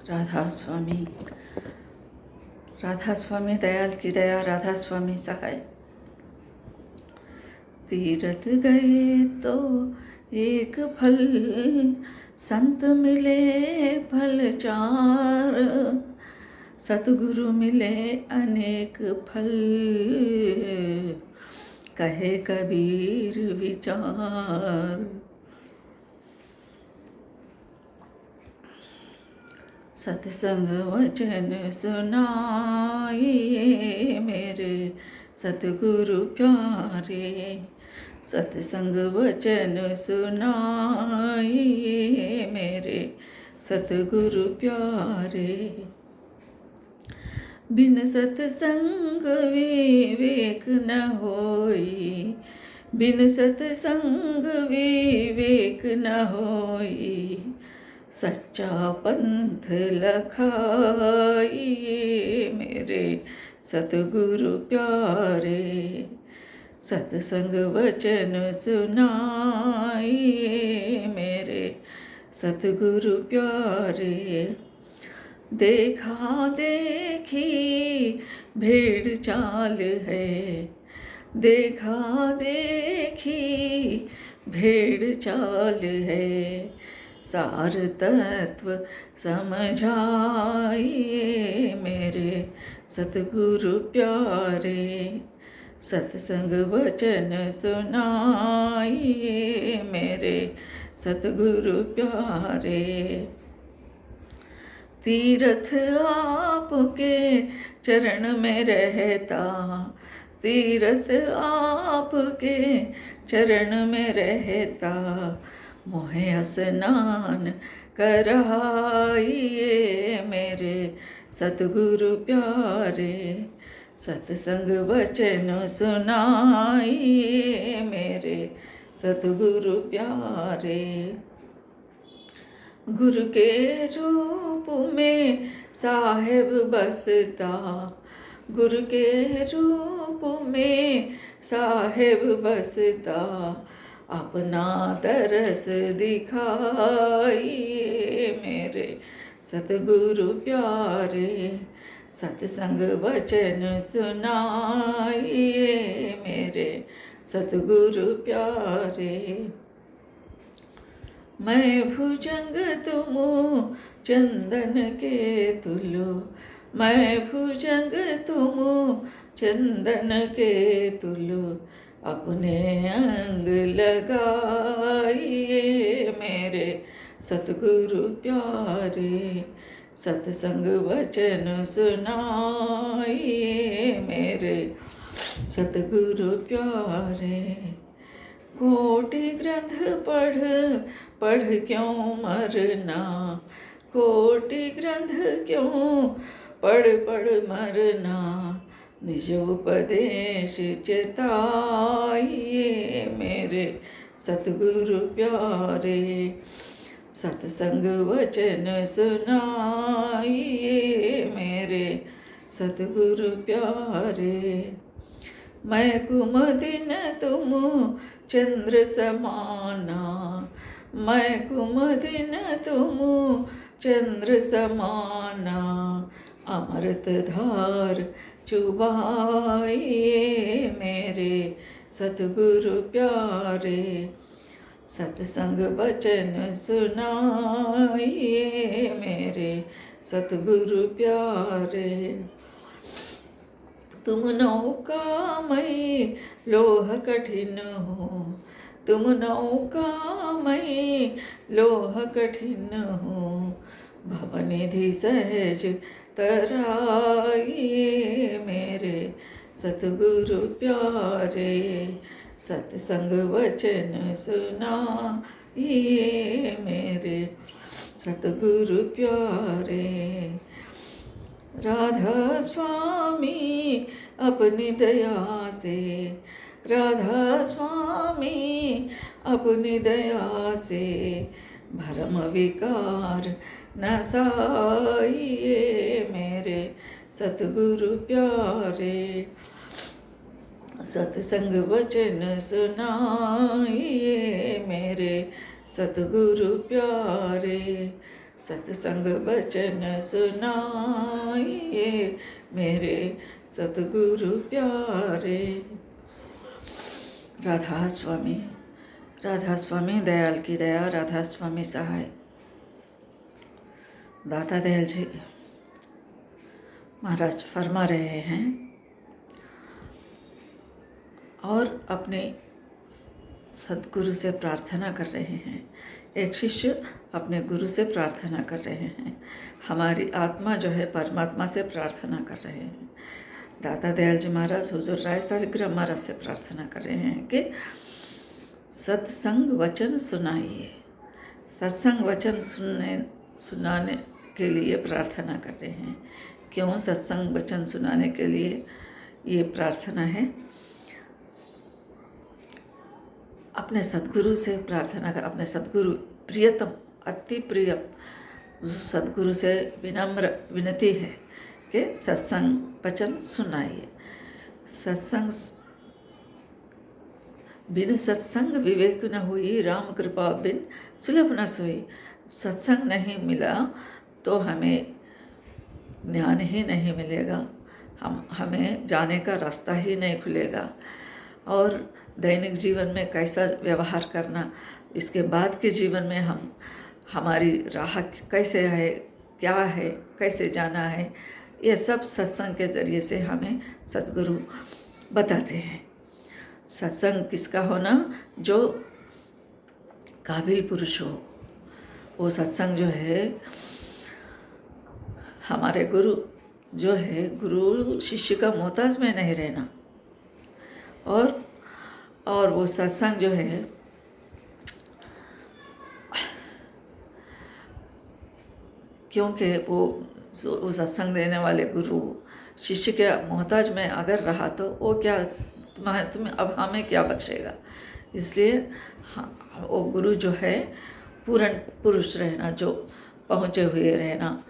राधा स्वामी, राधा स्वामी दयाल की दया, राधा स्वामी सहाय। तीरथ गए तो एक फल, संत मिले फल चार, सतगुरु मिले अनेक फल, कहे कबीर विचार। सत्संग वचन सुनाइए मेरे सतगुरु प्यारे, सत्संग वचन सुनाइए मेरे सतगुरु प्यारे। बिन सत्संग विवेक न होई, बिन सत्संग विवेक न होई, सच्चा पंथ लखाइए मेरे सतगुरु प्यारे, सत्संग वचन सुनाइए मेरे सतगुरु प्यारे। देखा देखी भेड़ चाल है, देखा देखी भेड़ चाल है, सार तत्व समझाइए मेरे सतगुरु प्यारे, सत्संग वचन सुनाइए मेरे सतगुरु प्यारे। तीरथ आपके चरण में रहता, तीरथ आपके चरण में रहता, मोहे स्नान कराइए मेरे सतगुरु प्यारे, सत्संग वचन सुनाइए मेरे सतगुरु प्यारे। गुरु के रूप में साहेब बसता, गुरु के रूप में साहेब बसता, अपना दरस दिखाइए मेरे सतगुरु प्यारे, सत्संग वचन सुनाइए मेरे सतगुरु प्यारे। मैं भुजंग तुम चंदन के तुलो, मैं भुजंग तुम चंदन के तुलो, अपने अंग लगाइए मेरे सतगुरु प्यारे, सत्संग वचन सुनाइए मेरे सतगुरु प्यारे। कोटि ग्रंथ पढ़ पढ़ क्यों मरना, कोटि ग्रंथ क्यों पढ़ पढ़ मरना, निज उपदेश चिताइए मेरे सतगुरु प्यारे, सत्संग वचन सुनाइए मेरे सतगुरु प्यारे। मैं कुमुदिन तुम चंद्र समाना, मैं कुमुदिन तुम चंद्र समाना, अमृत धार चुबाइए मेरे सतगुरु प्यारे, सत्संग वचन सुनाइए मेरे सतगुरु प्यारे। तुम नौका मई लोह कठिन हो, तुम नौका मई लोह कठिन हो, भवनिधि सहज तराइए मेरे सतगुरु प्यारे, सत्संग वचन सुनाइए मेरे सतगुरु प्यारे। राधा स्वामी अपनी दया से, राधा स्वामी अपनी दया से, भरम विकार नसाइए मेरे सतगुरु प्यारे, सत्संग वचन सुनाइए मेरे सतगुरु प्यारे, सत्संग वचन सुनाइए मेरे सतगुरु प्यारे। राधा स्वामी दयाल की दया, राधा स्वामी सहाय। दाता दयाल जी महाराज फरमा रहे हैं और अपने सद्गुरु से प्रार्थना कर रहे हैं। एक शिष्य अपने गुरु से प्रार्थना कर रहे हैं, हमारी आत्मा जो है परमात्मा से प्रार्थना कर रहे हैं। दाता दयाल जी महाराज हुजूर राय सालिग्राम महाराज से प्रार्थना कर रहे हैं कि सत्संग वचन सुनाइए। सत्संग वचन सुनाने के लिए प्रार्थना कर रहे हैं। क्यों सत्संग वचन सुनाने के लिए ये प्रार्थना है? अपने सद्गुरु से प्रार्थना कर, अपने सद्गुरु प्रियतम अति प्रिय सद्गुरु से विनम्र विनती है कि सत्संग वचन सुनाइए। सत्संग बिन सत्संग विवेक न हुई, राम कृपा बिन सुलभ न सोई। सत्संग नहीं मिला तो हमें ज्ञान ही नहीं मिलेगा, हमें जाने का रास्ता ही नहीं खुलेगा। और दैनिक जीवन में कैसा व्यवहार करना, इसके बाद के जीवन में हमारी राह कैसे है, क्या है, कैसे जाना है, ये सब सत्संग के ज़रिए से हमें सद्गुरु बताते हैं। सत्संग किसका होना? जो काबिल पुरुष हो, वो सत्संग जो है हमारे गुरु जो है, गुरु शिष्य का मोहताज में नहीं रहना। और वो सत्संग जो है क्योंकि वो सत्संग देने वाले गुरु शिष्य के मोहताज में अगर रहा तो वो क्या तुम्हें अब हमें क्या बख्शेगा। इसलिए वो गुरु जो है पूर्ण पुरुष रहना, जो पहुँचे हुए रहना।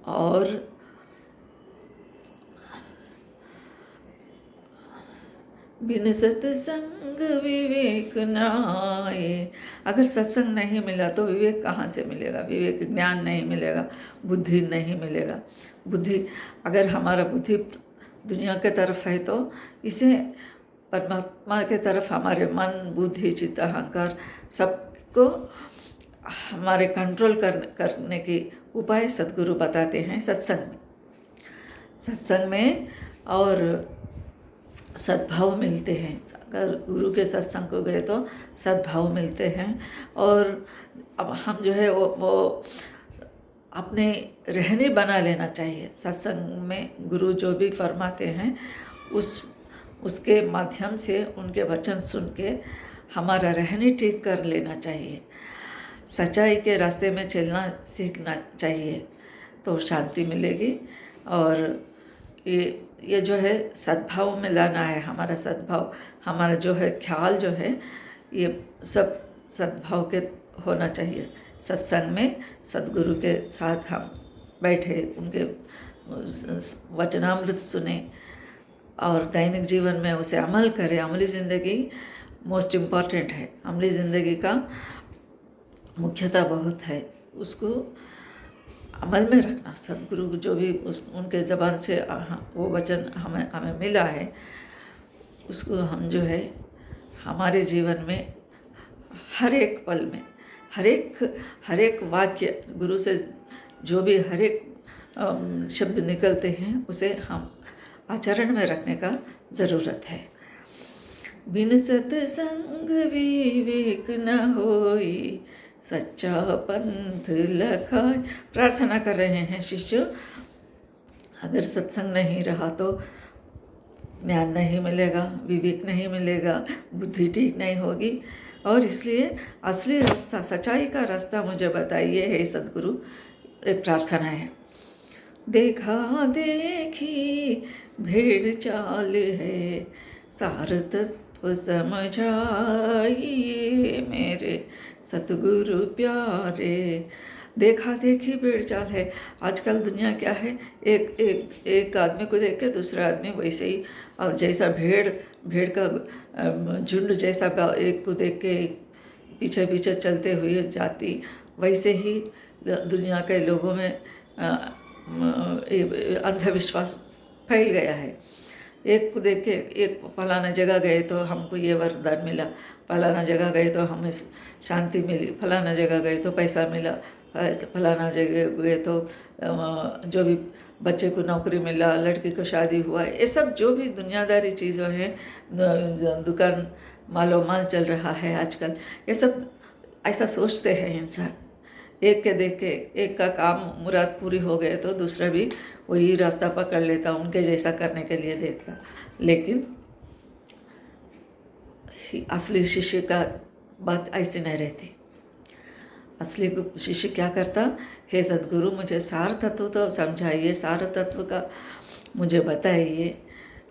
और बिन सत्संग विवेक न आए। अगर सत्संग नहीं मिला तो विवेक कहाँ से मिलेगा? विवेक ज्ञान नहीं मिलेगा, बुद्धि नहीं मिलेगा। बुद्धि अगर हमारा बुद्धि दुनिया के तरफ है तो इसे परमात्मा के तरफ हमारे मन बुद्धि चित्त अहंकार सबको हमारे कंट्रोल करने के उपाय सद्गुरु बताते हैं सत्संग में। और सद्भाव मिलते हैं। अगर गुरु के सत्संग को गए तो सद्भाव मिलते हैं। और अब हम जो है वो अपने रहने बना लेना चाहिए। सत्संग में गुरु जो भी फरमाते हैं उसके माध्यम से उनके वचन सुन के हमारा रहने ठीक कर लेना चाहिए। सच्चाई के रास्ते में चलना सीखना चाहिए तो शांति मिलेगी। और ये जो है सद्भाव में लाना है। हमारा सद्भाव, हमारा जो है ख्याल जो है, ये सब सद्भाव के होना चाहिए। सत्संग में सद्गुरु के साथ हम बैठे, उनके वचनामृत सुने और दैनिक जीवन में उसे अमल करें। अमली ज़िंदगी मोस्ट इम्पॉर्टेंट है। अमली ज़िंदगी का मुख्यता बहुत है, उसको अमल में रखना। सद्गुरु जो भी उनके ज़बान से वो वचन हमें मिला है, उसको हम जो है हमारे जीवन में हर एक पल में हर एक वाक्य गुरु से जो भी हर एक शब्द निकलते हैं उसे हम आचरण में रखने का ज़रूरत है। बिन सत्संग विवेक न होई, सच्चा पंथ लखाय। प्रार्थना कर रहे हैं शिष्य, अगर सत्संग नहीं रहा तो ज्ञान नहीं मिलेगा, विवेक नहीं मिलेगा, बुद्धि ठीक नहीं होगी। और इसलिए असली रास्ता, सच्चाई का रास्ता मुझे बताइए हे सद्गुरु, एक प्रार्थना है। देखा देखी भेड़ चाल है, सार तत्व समझाइए मेरे सतगुरु प्यारे। देखा देखी भेड़ चाल है। आजकल दुनिया क्या है, एक आदमी को देख के दूसरा आदमी वैसे ही, और जैसा भेड़ का झुंड जैसा एक को देख के पीछे पीछे चलते हुए जाती, वैसे ही दुनिया के लोगों में अंधविश्वास फैल गया है। एक को देख के एक फलाना जगह गए तो हमको ये वरदान मिला, फलाना जगह गए तो हमें शांति मिली, फलाना जगह गए तो पैसा मिला, फलाना जगह गए तो जो भी बच्चे को नौकरी मिला, लड़की को शादी हुआ, ये सब जो भी दुनियादारी चीज़ें हैं, दुकान मालो माल चल रहा है आजकल, ये सब ऐसा सोचते हैं इंसान। एक के देख के एक का काम मुराद पूरी हो गए तो दूसरा भी वही रास्ता पकड़ लेता, उनके जैसा करने के लिए देखता। लेकिन असली शिष्य का बात ऐसी नहीं रहती। असली शिष्य क्या करता, हे सद्गुरु मुझे सार तत्व तो समझाइए, सार तत्व का मुझे बताइए,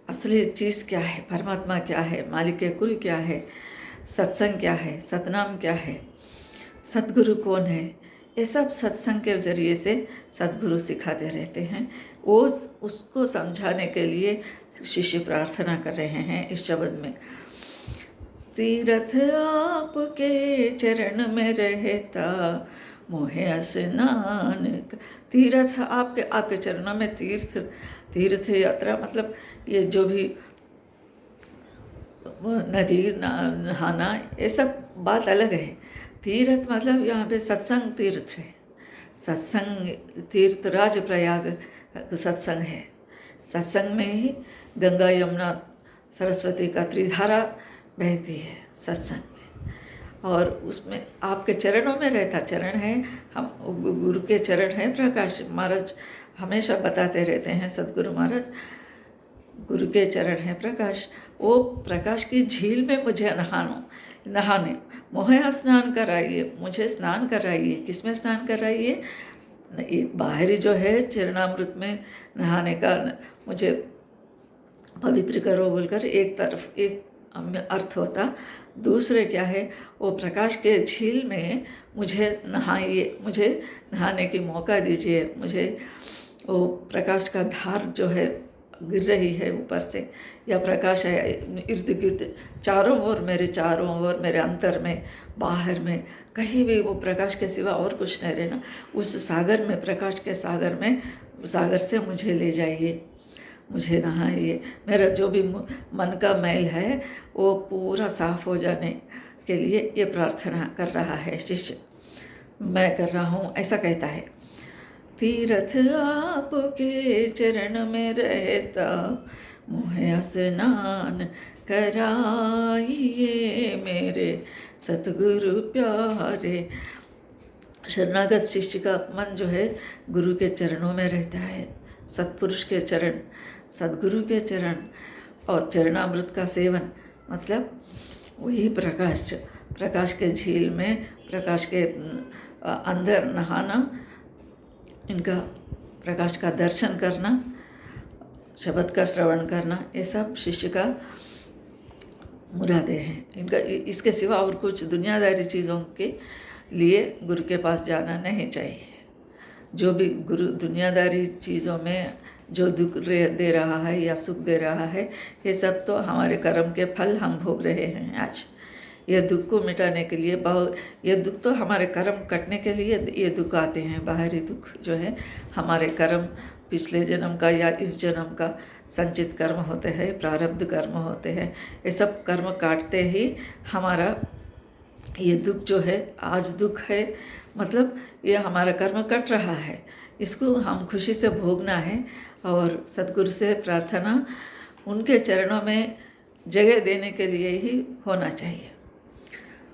असली चीज़ क्या है, परमात्मा क्या है, मालिक के कुल क्या है, सत्संग क्या है, सतनाम क्या है, सद्गुरु कौन है, ये सब सत्संग के ज़रिए से सद्गुरु सिखाते रहते हैं। वो उसको समझाने के लिए शिष्य प्रार्थना कर रहे हैं इस शब्द में, तीर्थ आपके चरण में रहता मोहे स्नान। तीर्थ आपके चरणों में, तीर्थ यात्रा मतलब ये जो भी नदी नहाना, ये सब बात अलग है। तीर्थ मतलब यहाँ पे सत्संग तीर्थ है। सत्संग तीर्थ राजप्रयाग सत्संग है। सत्संग में ही गंगा यमुना सरस्वती का त्रिधारा बहती है सत्संग में, और उसमें आपके चरणों में रहता, चरण है हम गुरु के चरण है। प्रकाश महाराज हमेशा बताते रहते हैं, सद्गुरु महाराज गुरु के चरण है प्रकाश, वो प्रकाश की झील में मुझे नहाने मोहे स्नान कराइए, मुझे स्नान कराइए। किसमें स्नान कराइए, बाहरी जो है चरणामृत में नहाने का मुझे पवित्र करो बोलकर एक तरफ एक अर्थ होता, दूसरे क्या है, वो प्रकाश के झील में मुझे नहाइए, मुझे नहाने की मौका दीजिए। मुझे वो प्रकाश का धार जो है गिर रही है ऊपर से, या प्रकाश है इर्द गिर्द चारों ओर, मेरे अंतर में, बाहर में, कहीं भी वो प्रकाश के सिवा और कुछ नहीं रहना। उस सागर में, प्रकाश के सागर से मुझे ले जाइए, मुझे नहाइए। मेरा जो भी मन का मैल है वो पूरा साफ हो जाने के लिए ये प्रार्थना कर रहा है शिष्य, मैं कर रहा हूँ, ऐसा कहता है। तीर्थ आपके चरण में रहता मोहे स्नान कराइए मेरे सतगुरु प्यारे। शरणागत शिष्य का मन जो है गुरु के चरणों में रहता है, सत्पुरुष के चरण, सद्गुरु के चरण, और चरणामृत का सेवन मतलब वही प्रकाश के झील में, प्रकाश के अंदर नहाना, इनका प्रकाश का दर्शन करना, शब्द का श्रवण करना, ये सब शिष्य का मुरादे हैं। इनका इसके सिवा और कुछ दुनियादारी चीज़ों के लिए गुरु के पास जाना नहीं चाहिए। जो भी गुरु दुनियादारी चीज़ों में जो दुख दे रहा है या सुख दे रहा है, ये सब तो हमारे कर्म के फल हम भोग रहे हैं आज। ये दुख को मिटाने के लिए ये दुख तो हमारे कर्म कटने के लिए ये दुख आते हैं। बाहरी दुख जो है हमारे कर्म, पिछले जन्म का या इस जन्म का संचित कर्म होते हैं, प्रारब्ध कर्म होते हैं। ये सब कर्म काटते ही हमारा ये दुख जो है, आज दुख है मतलब ये हमारा कर्म कट रहा है, इसको हम खुशी से भोगना है। और सद्गुरु से प्रार्थना उनके चरणों में जगह देने के लिए ही होना चाहिए।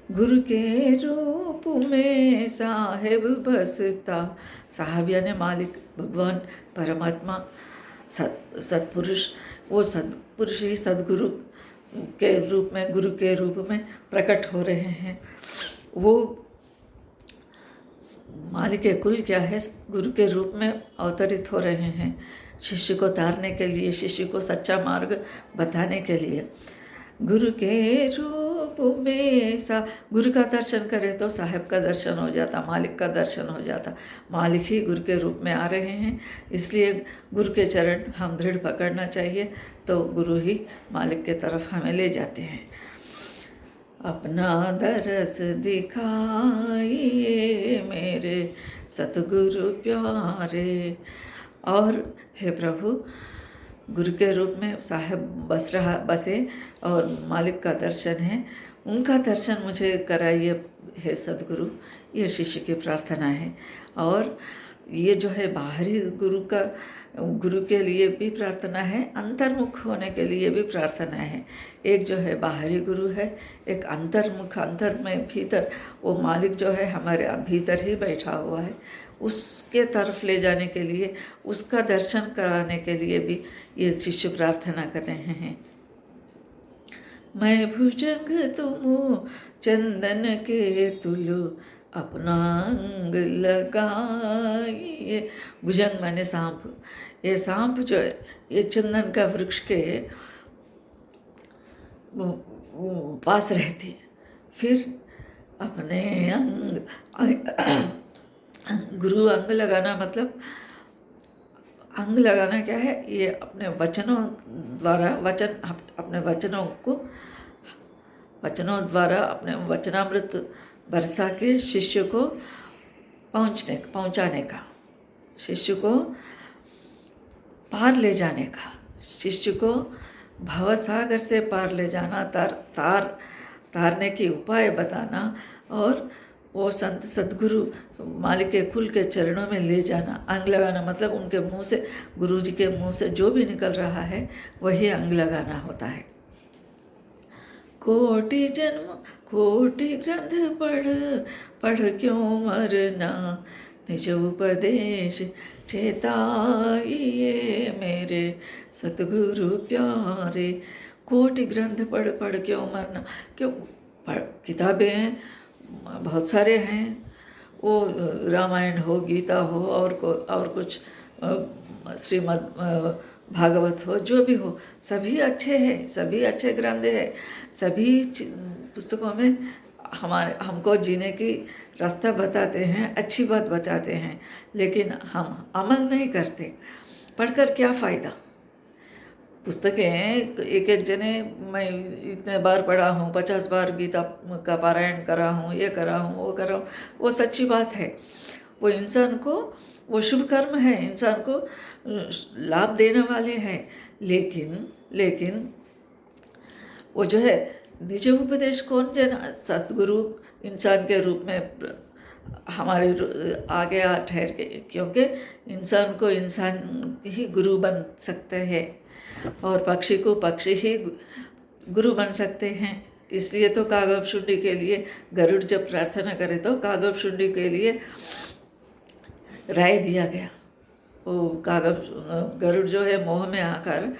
गुरु के रूप में साहेब बसता, साहब यानी मालिक, भगवान, परमात्मा, सत्पुरुष, वो सत्पुरुष ही सद्गुरु के रूप में, गुरु के रूप में प्रकट हो रहे हैं। वो मालिक के कुल क्या है, गुरु के रूप में अवतरित हो रहे हैं, शिष्य को तारने के लिए, शिष्य को सच्चा मार्ग बताने के लिए। गुरु के रूप में गुरु का दर्शन करे तो साहब का दर्शन हो जाता, मालिक का दर्शन हो जाता। मालिक ही गुरु के रूप में आ रहे हैं, इसलिए गुरु के चरण हम दृढ़ पकड़ना चाहिए, तो गुरु ही मालिक के तरफ हमें ले जाते हैं। अपना दरस दिखाइए मेरे सतगुरु प्यारे। और हे प्रभु, गुरु के रूप में साहब बसे और मालिक का दर्शन है, उनका दर्शन मुझे कराइए हे सदगुरु। ये शिष्य की प्रार्थना है। और ये जो है बाहरी गुरु के लिए भी प्रार्थना है, अंतर्मुख होने के लिए भी प्रार्थना है। एक जो है बाहरी गुरु है, एक अंतर्मुख, अंतर में भीतर वो मालिक जो है हमारे भीतर ही बैठा हुआ है, उसके तरफ ले जाने के लिए, उसका दर्शन कराने के लिए भी ये शिष्य प्रार्थना कर रहे हैं। मैं भुजंग तुम चंदन के तुलो अपना अंग लगाइए। भुजंग माने सांप। ये सांप जो है ये चंदन का वृक्ष के पास रहती है। फिर अपने गुरु अंग लगाना मतलब अंग लगाना क्या है? ये अपने वचनों द्वारा अपने वचनों द्वारा अपने वचनामृत बरसा के शिष्य को पहुंचाने का, शिष्य को पार ले जाने का, शिष्य को भवसागर से पार ले जाना, तारने के उपाय बताना और वो संत सद्गुरु मालिक के कुल के चरणों में ले जाना। अंग लगाना मतलब उनके मुंह से, गुरु जी के मुंह से जो भी निकल रहा है वही अंग लगाना होता है। कोटि जन्म कोटि ग्रंथ पढ़ क्यों मरना, निज उपदेश चेताइए मेरे सतगुरु प्यारे। कोटि ग्रंथ पढ़ क्यों मरना, क्यों किताबें बहुत सारे हैं, वो रामायण हो, गीता हो और कुछ श्रीमद् भागवत हो, जो भी हो, सभी अच्छे हैं, सभी अच्छे ग्रंथ हैं। सभी पुस्तकों में हमको जीने की रास्ता बताते हैं, अच्छी बात बताते हैं, लेकिन हम अमल नहीं करते। पढ़कर क्या फ़ायदा? पुस्तकें एक जने मैं इतने बार पढ़ा हूँ, 50 बार गीता का पारायण करा हूँ, ये करा हूँ, वो करा हूँ, वो सच्ची बात है। वो इंसान को, वो शुभ कर्म है, इंसान को लाभ देने वाले हैं। लेकिन वो जो है निज उपदेश कौन देना? सतगुरु इंसान के रूप में हमारे आगे ठहर के, क्योंकि इंसान को इंसान ही गुरु बन सकते हैं और पक्षी को पक्षी ही गुरु बन सकते हैं। इसलिए तो कागभशुंडी के लिए गरुड़ जब प्रार्थना करे तो कागभशुंडी के लिए राय दिया गया। वो गरुड़ जो है मोह में आकर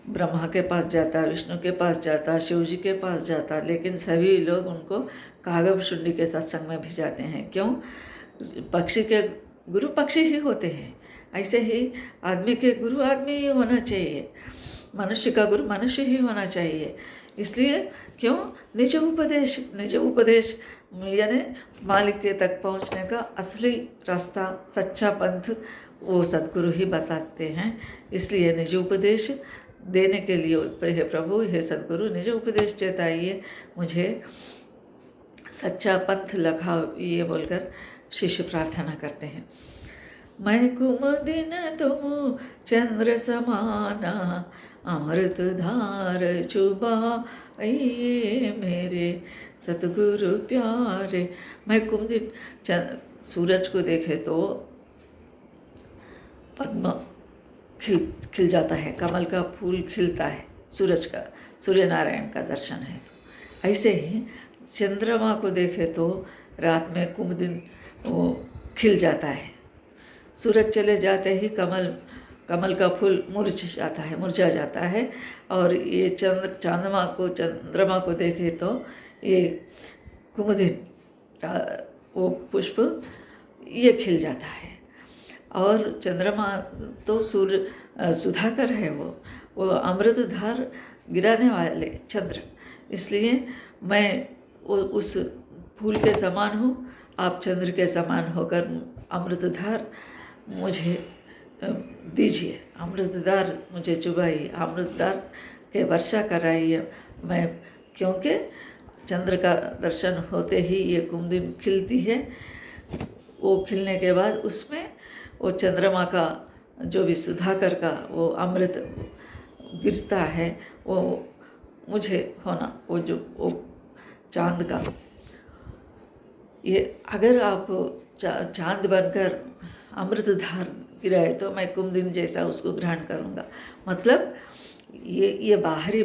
ब्रह्मा के पास जाता, विष्णु के पास जाता, शिव जी के पास जाता, लेकिन सभी लोग उनको कागभशुंडी के सत्संग में भिजाते हैं। क्यों? पक्षी के गुरु पक्षी ही होते हैं, ऐसे ही आदमी के गुरु आदमी ही होना चाहिए, मनुष्य का गुरु मनुष्य ही होना चाहिए। इसलिए क्यों? निज उपदेश यानी मालिक के तक पहुंचने का असली रास्ता, सच्चा पंथ वो सद्गुरु ही बताते हैं। इसलिए निज उपदेश देने के लिए हे प्रभु, हे सद्गुरु, निज उपदेश चेताइए, मुझे सच्चा पंथ लखाओ, ये बोलकर शिष्य प्रार्थना करते हैं। मैं कुमुदिन तुम चंद्र समाना, अमृत धार चुबाइए मेरे सतगुरु प्यारे। मैं कुमुदिन, सूरज को देखे तो पद्म खिल जाता है, कमल का फूल खिलता है, सूर्य नारायण का दर्शन है। तो ऐसे ही चंद्रमा को देखे तो रात में कुमुदिन वो खिल जाता है, सूरज चले जाते ही कमल का फूल मुरझा जाता है। और ये चंद्रमा को देखे तो ये कुमुदिन वो पुष्प ये खिल जाता है। और चंद्रमा तो सूर्य सुधाकर है, वो अमृतधार गिराने वाले चंद्र। इसलिए मैं उस फूल के समान हूँ, आप चंद्र के समान होकर अमृतधार मुझे दीजिए, अमृतधार मुझे चुबाइए, अमृतधार के वर्षा कराइए। मैं क्योंकि चंद्र का दर्शन होते ही ये कुमुदिनी खिलती है। वो खिलने के बाद उसमें वो चंद्रमा का जो भी सुधाकर का वो अमृत गिरता है, वो मुझे होना, वो जो वो चांद का, ये अगर आप चांद बनकर अमृतधार गिराए तो मैं कुमुदिनी जैसा उसको ग्रहण करूँगा। मतलब ये बाहरी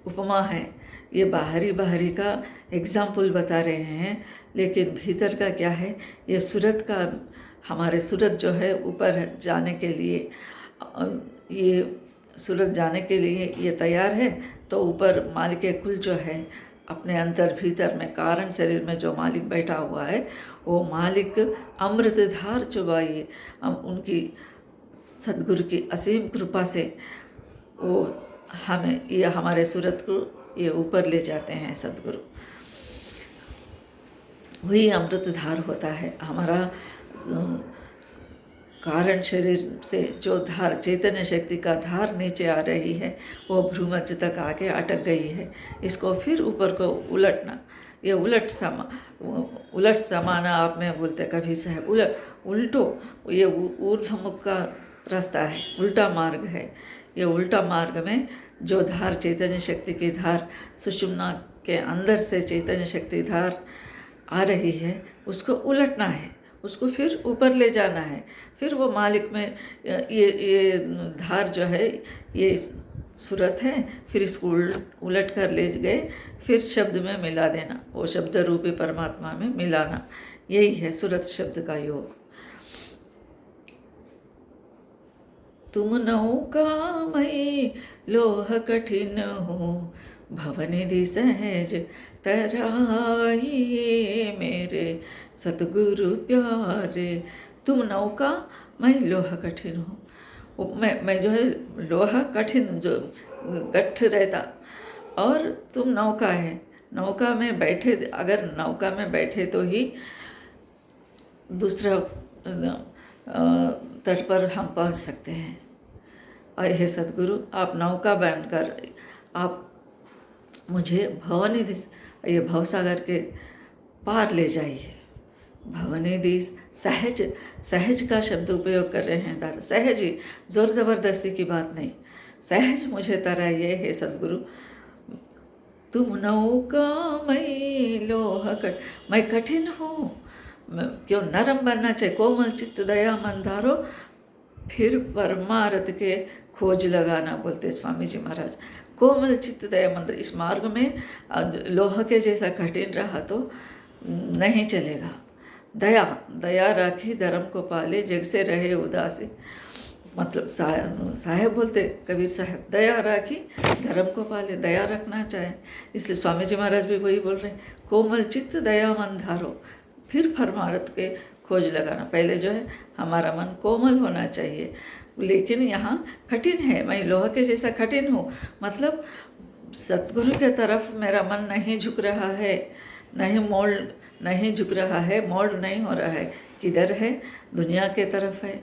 उपमा है, ये बाहरी का एग्जाम्पल बता रहे हैं, लेकिन भीतर का क्या है, ये सूरत का, हमारे सूरत जो है ऊपर जाने के लिए, ये सूरत जाने के लिए ये तैयार है, तो ऊपर मालिक कुल जो है अपने अंतर भीतर में कारण शरीर में जो मालिक बैठा हुआ है, वो मालिक अमृतधार चुबाइए, हम उनकी सद्गुरु की असीम कृपा से वो हमें, ये हमारे सूरत को ये ऊपर ले जाते हैं सद्गुरु। वही अमृतधार होता है हमारा। कारण शरीर से जो धार, चैतन्य शक्ति का धार नीचे आ रही है, वो भ्रूमध्य तक आके अटक गई है। इसको फिर ऊपर को उलटना, ये उलट समाना आप में बोलते कभी साहब, उल्टो, ये ऊर्ध्वमुख का रास्ता है, उल्टा मार्ग है। ये उल्टा मार्ग में जो धार, चैतन्य शक्ति की धार, सुषुम्ना के अंदर से चैतन्य शक्ति धार आ रही है, उसको उलटना है, उसको फिर ऊपर ले जाना है। फिर वो मालिक में ये धार जो है, ये सूरत है, फिर इसको उलट कर ले गए, फिर शब्द में मिला देना, वो शब्द रूपी परमात्मा में मिलाना, यही है सूरत शब्द का योग। तुम नौका मई लोह कठिन हो, भवनिधि सहज तराइए मेरे सतगुरु प्यारे। तुम नौका, मैं लोहा कठिन हूँ। मैं जो है लोहा कठिन, जो गट्ठ रहता, और तुम नौका है, नौका में बैठे, अगर नौका में बैठे तो ही दूसरा तट पर हम पहुँच सकते हैं। और हे सद्गुरु, आप नौका बनकर आप मुझे भवनिधि, ये भवसागर के पार ले जाइए। भवनिधि, सहज, सहज का शब्द उपयोग कर रहे हैं दादा, सहज ही, जोर ज़बरदस्ती की बात नहीं, सहज मुझे तराइए हे सद्गुरु। तुम नौका मैं लोह मैं कठिन हूँ, क्यों नरम बनना चाहिए, कोमल चित्त दया मन धारो, फिर परमार्थ के खोज लगाना, बोलते स्वामी जी महाराज। कोमल चित्त दया मंत्र, इस मार्ग में लोह के जैसा कठिन रहा तो नहीं चलेगा। दया, दया राखी धर्म को पाले, जग से रहे उदासी, मतलब साहेब बोलते कबीर साहब, दया राखी धर्म को पाले, दया रखना चाहे, इसलिए स्वामी जी महाराज भी वही बोल रहे हैं, कोमल चित्त दया मन धारो, फिर परमार्थ के खोज लगाना। पहले जो है हमारा मन कोमल होना चाहिए, लेकिन यहाँ कठिन है, मैं लोहा के जैसा कठिन हूँ, मतलब सतगुरु के तरफ मेरा मन नहीं झुक रहा है, नहीं झुक रहा है, मोल्ड नहीं हो रहा है। किधर है? दुनिया के तरफ है।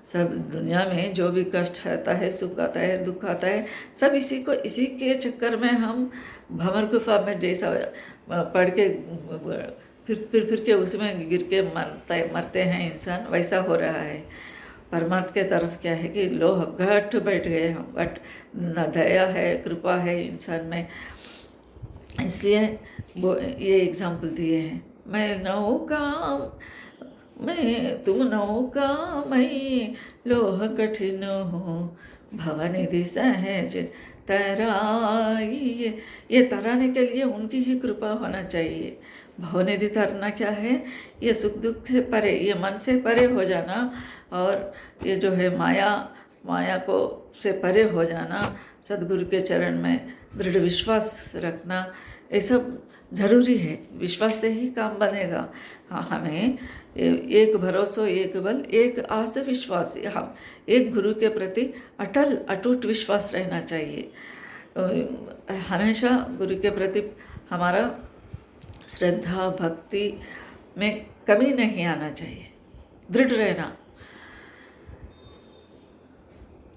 सब दुनिया में जो भी कष्ट आता है, सुख आता है, दुख आता है, सब इसी के चक्कर में हम भंवर गुफा में जैसा पढ़ के फिर के उसमें गिर के मरते हैं इंसान, वैसा हो रहा है। परमात्मा के तरफ क्या है कि लोह घट बैठ गए हम, बट न दया है, कृपा है इंसान में, इसलिए वो ये एग्जाम्पल दिए हैं। तुम नौका मैं लोह कठिन हो, भवनिधि सहज तराइए। ये तराने के लिए उनकी ही कृपा होना चाहिए। भवनिधि तरना क्या है? ये सुख दुख से परे, ये मन से परे हो जाना, और ये जो है माया को से परे हो जाना, सद्गुरु के चरण में दृढ़ विश्वास रखना, ये सब ज़रूरी है। विश्वास से ही काम बनेगा। हाँ, हमें एक भरोसा, एक बल, एक आस विश्वास, हम एक गुरु के प्रति अटल अटूट विश्वास रहना चाहिए। हमेशा गुरु के प्रति हमारा श्रद्धा भक्ति में कमी नहीं आना चाहिए, दृढ़ रहना।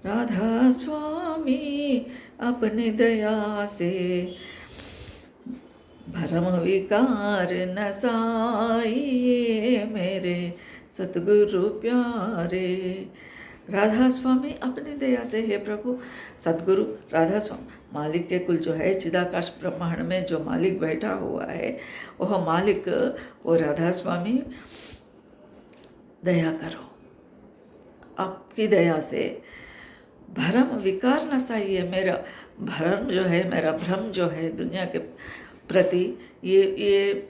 राधा स्वामी अपनी दया से भरम विकार न साइए मेरे सतगुरु प्यारे। राधा स्वामी अपनी दया से, हे प्रभु सतगुरु राधा स्वामी मालिक के कुल जो है, चिदाकाश ब्रह्मांड में जो मालिक बैठा हुआ है वह मालिक, वो राधा स्वामी दया करो, आपकी दया से भरम विकार न सही है। मेरा भरम जो है, मेरा भ्रम जो है दुनिया के प्रति, ये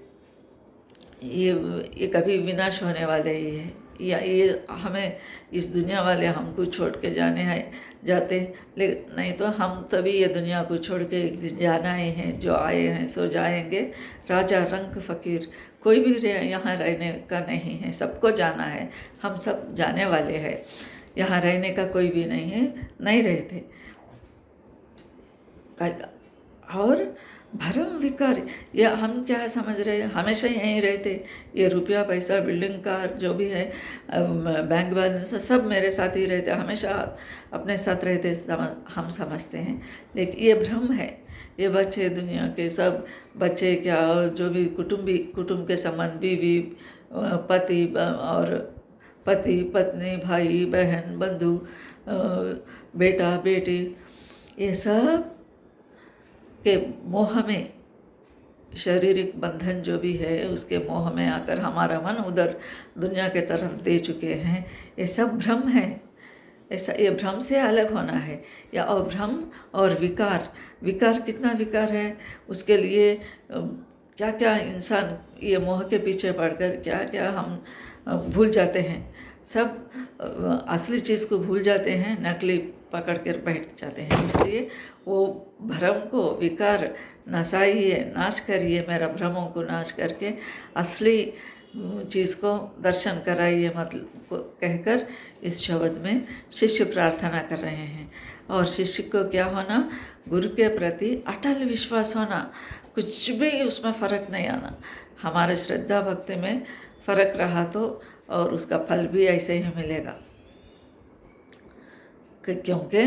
कभी विनाश होने वाले ही है, या ये हमें इस दुनिया वाले हमको छोड़ के जाते हैं, लेकिन नहीं तो हम तभी ये दुनिया को छोड़ के एक दिन जाना ही है। जो आए हैं सो जाएंगे, राजा रंग फकीर, कोई भी यहाँ रहने का नहीं है, सबको जाना है, हम सब जाने वाले हैं, यहाँ रहने का कोई भी नहीं है, नहीं रहते। और भरम विकार, ये हम क्या समझ रहे हैं, हमेशा यहीं रहते, ये रुपया पैसा बिल्डिंग कार जो भी है, बैंक बैलेंस सब मेरे साथ ही रहते, हमेशा अपने साथ रहते, हम समझते हैं। लेकिन ये भ्रम है। ये बच्चे, दुनिया के सब बच्चे क्या, जो भी कुटुंब के संबंध, बीवी पति और पति पत्नी, भाई बहन, बंधु, बेटा बेटी, ये सब के मोह में, शारीरिक बंधन जो भी है उसके मोह में आकर हमारा मन उधर दुनिया के तरफ दे चुके हैं। ये सब भ्रम है। ऐसा ये भ्रम से अलग होना है। या और भ्रम और विकार कितना विकार है, उसके लिए क्या क्या इंसान ये मोह के पीछे पड़कर क्या क्या हम भूल जाते हैं। सब असली चीज़ को भूल जाते हैं, नकली पकड़ कर बैठ जाते हैं। इसलिए वो भ्रम को, विकार नसाइए, नाश करिए, मेरा भ्रमों को नाश करके असली चीज़ को दर्शन कराइए, मतलब कहकर इस शब्द में शिष्य प्रार्थना कर रहे हैं। और शिष्य को क्या होना, गुरु के प्रति अटल विश्वास होना, कुछ भी उसमें फ़र्क नहीं आना। हमारे श्रद्धा भक्ति में फ़र्क रहा तो और उसका फल भी ऐसे ही मिलेगा, क्योंकि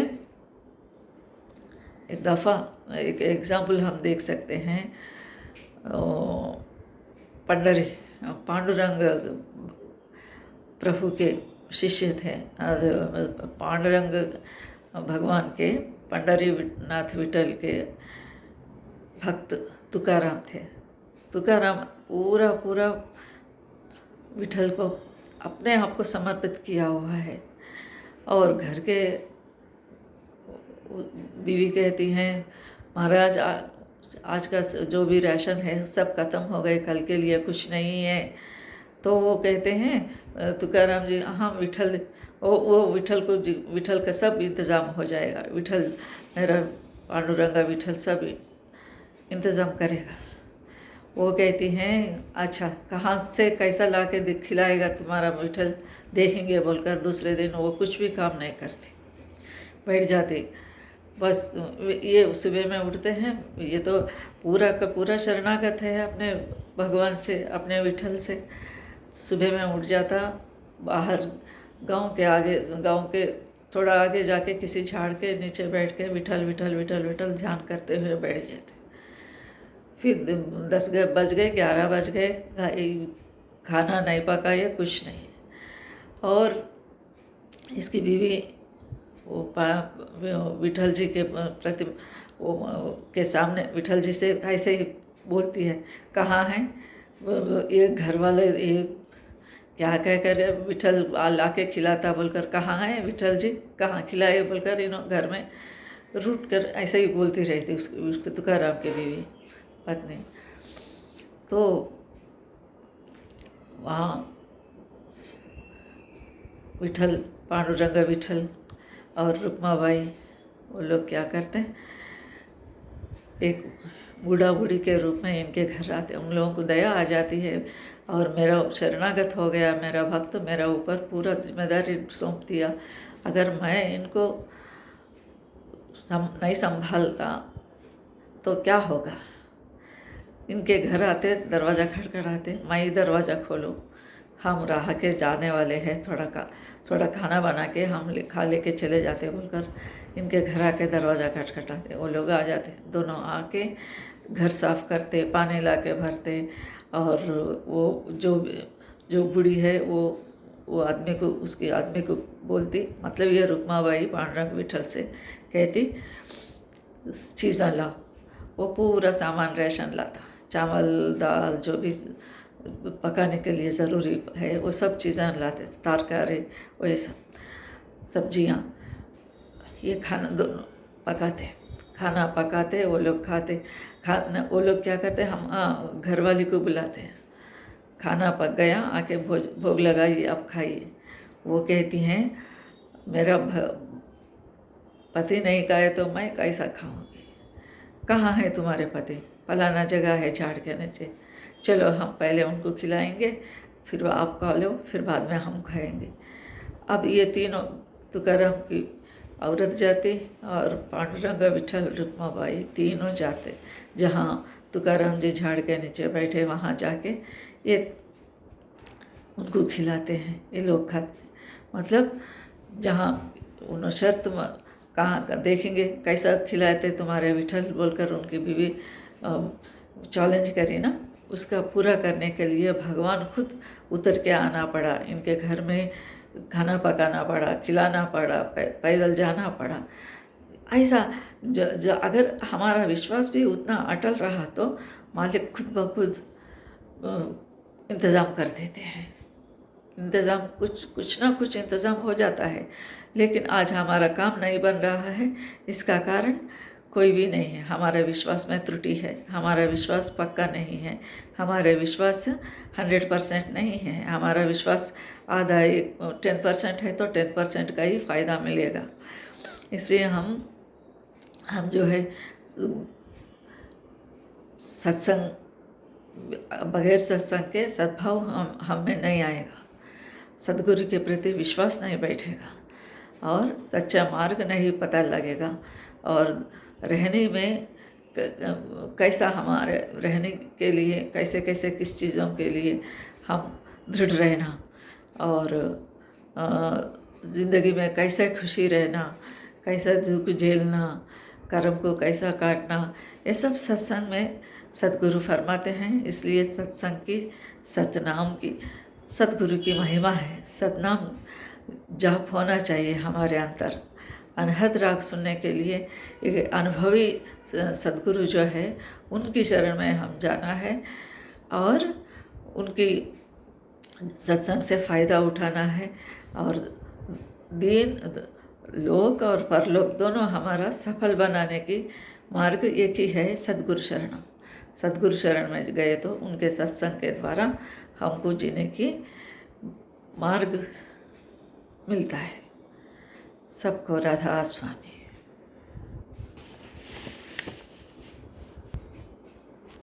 एक दफ़ा एक एग्ज़ाम्पल हम देख सकते हैं। पांडुरंग प्रभु के शिष्य थे। पांडुरंग भगवान के, पंडरीनाथ विठल के भक्त तुकाराम थे। तुकाराम पूरा विठल को अपने आप को समर्पित किया हुआ है। और घर के बीवी कहती हैं, महाराज आज का जो भी राशन है सब खत्म हो गए, कल के लिए कुछ नहीं है। तो वो कहते हैं तुकाराम जी, हाँ विठल, वो विठल का सब इंतज़ाम हो जाएगा, विठल मेरा पांडुरंगा विठल सब इंतज़ाम करेगा। वो कहती हैं, अच्छा कहाँ से कैसा ला के खिलाएगा तुम्हारा विठल, देखेंगे बोलकर दूसरे दिन वो कुछ भी काम नहीं करती, बैठ जाती। बस ये सुबह में उठते हैं, ये तो पूरा का पूरा शरणागत है अपने भगवान से, अपने विठल से। सुबह में उठ जाता, बाहर गांव के थोड़ा आगे जाके किसी झाड़ के नीचे बैठ के विठल विठल विठल विठल ध्यान करते हुए बैठ जाते। फिर 10 बज गए, 11 बज गए, खाना नहीं पका, ये कुछ नहीं। और इसकी बीवी वो विठल जी के प्रति के सामने विठल जी से ऐसे ही बोलती है, कहाँ हैं ये घर वाले, ये क्या कह कर विठल ला के खिलाता बोलकर, कहाँ हैं विठल जी, कहाँ खिलाए बोलकर, इन्हों घर में रूट कर ऐसे ही बोलती रहती उसके तुकाराम की बीवी पत्नी। तो वहाँ विठल, पांडुरंग विठल और रुक्माबाई वो लोग क्या करते हैं, एक बूढ़ा बूढ़ी के रूप में इनके घर आते। उन लोगों को दया आ जाती है और मेरा शरणागत हो गया, मेरा भक्त मेरा ऊपर पूरा जिम्मेदारी सौंप दिया, अगर मैं इनको नहीं संभालता तो क्या होगा। इनके घर आते, दरवाज़ा खटखटाते, माई दरवाज़ा खोलो, हम राह के जाने वाले हैं, थोड़ा खाना बना के हम खा लेके चले जाते बोलकर इनके घर आके दरवाज़ा खटखटाते। वो लोग आ जाते, दोनों आके घर साफ करते, पानी ला के भरते, और वो जो बूढ़ी है वो आदमी को, उसके आदमी को बोलती, मतलब ये रुक्माबाई पांडुरंग विठल से कहती चीज़ें लाओ। वो पूरा सामान राशन लाता, चावल दाल जो भी पकाने के लिए ज़रूरी है वो सब चीज़ें लाते, तरकारी वही सब सब्जियाँ, ये खाना दोनों पकाते, खाना पकाते, वो लोग खाते। खाना वो लोग क्या करते, हम घरवाली को बुलाते हैं, खाना पक गया, आके भोग लगाइए, आप खाइए। वो कहती हैं मेरा पति नहीं खाए तो मैं कैसा खाऊंगी, कहाँ है तुम्हारे पति, फलाना जगह है झाड़ के नीचे, चलो हम पहले उनको खिलाएंगे, फिर आप खा लो, फिर बाद में हम खाएंगे। अब ये तीनों तुकाराम की औरत जाती और पांडुरंग विठल रुक्माबाई तीनों जाते, जहाँ तुकाराम जी झाड़ के नीचे बैठे वहाँ जाके ये उनको खिलाते हैं, ये लोग खाते। मतलब जहाँ उन्होंने शर्त कहाँ का देखेंगे कैसा खिलाते तुम्हारे विठल बोलकर उनकी बीवी चैलेंज करी ना, उसका पूरा करने के लिए भगवान खुद उतर के आना पड़ा, इनके घर में खाना पकाना पड़ा, खिलाना पड़ा, पैदल जाना पड़ा। ऐसा अगर हमारा विश्वास भी उतना अटल रहा तो मालिक खुद ब खुद इंतज़ाम कर देते हैं। इंतज़ाम कुछ ना कुछ इंतज़ाम हो जाता है, लेकिन आज हमारा काम नहीं बन रहा है, इसका कारण कोई भी नहीं है। हमारा विश्वास में त्रुटि है, हमारा विश्वास पक्का नहीं है, हमारे विश्वास 100% नहीं है, हमारा विश्वास आधा 10% है तो 10% का ही फ़ायदा मिलेगा। इसलिए हम जो है सत्संग, बगैर सत्संग के सद्भाव हम में नहीं आएगा, सद्गुरु के प्रति विश्वास नहीं बैठेगा और सच्चा मार्ग नहीं पता लगेगा। और रहने में कैसा, हमारे रहने के लिए कैसे कैसे किस चीज़ों के लिए हम दृढ़ रहना, और ज़िंदगी में कैसे खुशी रहना, कैसा दुख झेलना, कर्म को कैसा काटना, ये सब सत्संग में सद्गुरु फरमाते हैं। इसलिए सत्संग की, सतनाम की, सद्गुरु की महिमा है। सतनाम जाप होना चाहिए हमारे अंतर। अनहद राग सुनने के लिए एक अनुभवी सद्गुरु जो है उनकी शरण में हम जाना है और उनकी सत्संग से फ़ायदा उठाना है, और दीन लोक और परलोक दोनों हमारा सफल बनाने की मार्ग एक ही है, सद्गुरु शरणम। सद्गुरु शरण में गए तो उनके सत्संग के द्वारा हमको जीने की मार्ग मिलता है। सबको राधा स्वामी।